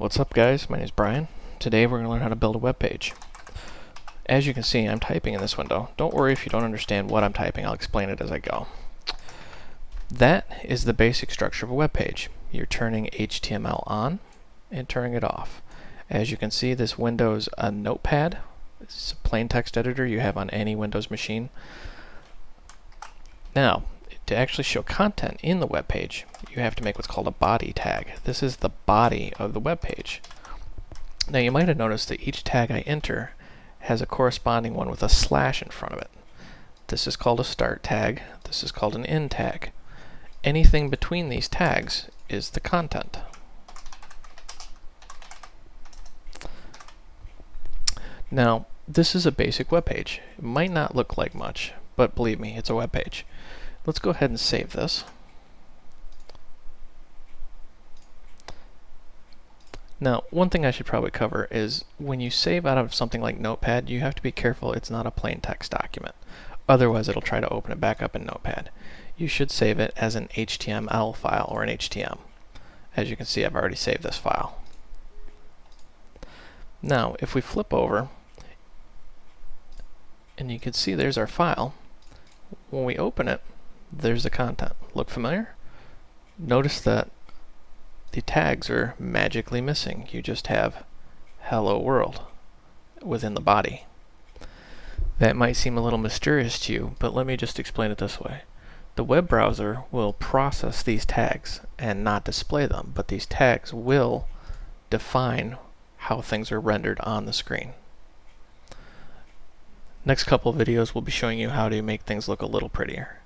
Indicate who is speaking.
Speaker 1: What's up guys, my name is Brian. Today we're going to learn how to build a web page. As you can see, I'm typing in this window. Don't worry if you don't understand what I'm typing, I'll explain it as I go. That is the basic structure of a web page. You're turning HTML on and turning it off. As you can see, this window is a notepad. It's a plain text editor you have on any Windows machine. Now, to actually show content in the web page, you have to make what's called a body tag. This is the body of the web page. Now you might have noticed that each tag I enter has a corresponding one with a slash in front of it. This is called a start tag. This is called an end tag. Anything between these tags is the content. Now, this is a basic web page. It might not look like much, but believe me, it's a web page. Let's go ahead and save this. Now, one thing I should probably cover is when you save out of something like Notepad, you have to be careful it's not a plain text document. Otherwise, it'll try to open it back up in Notepad. You should save it as an HTML file or an HTML. As you can see, I've already saved this file. Now, if we flip over, and you can see there's our file. When we open it, there's the content. Look familiar? Notice that the tags are magically missing. You just have hello world within the body. That might seem a little mysterious to you, but let me just explain it this way. The web browser will process these tags and not display them, but these tags will define how things are rendered on the screen. Next couple of videos we'll be showing you how to make things look a little prettier.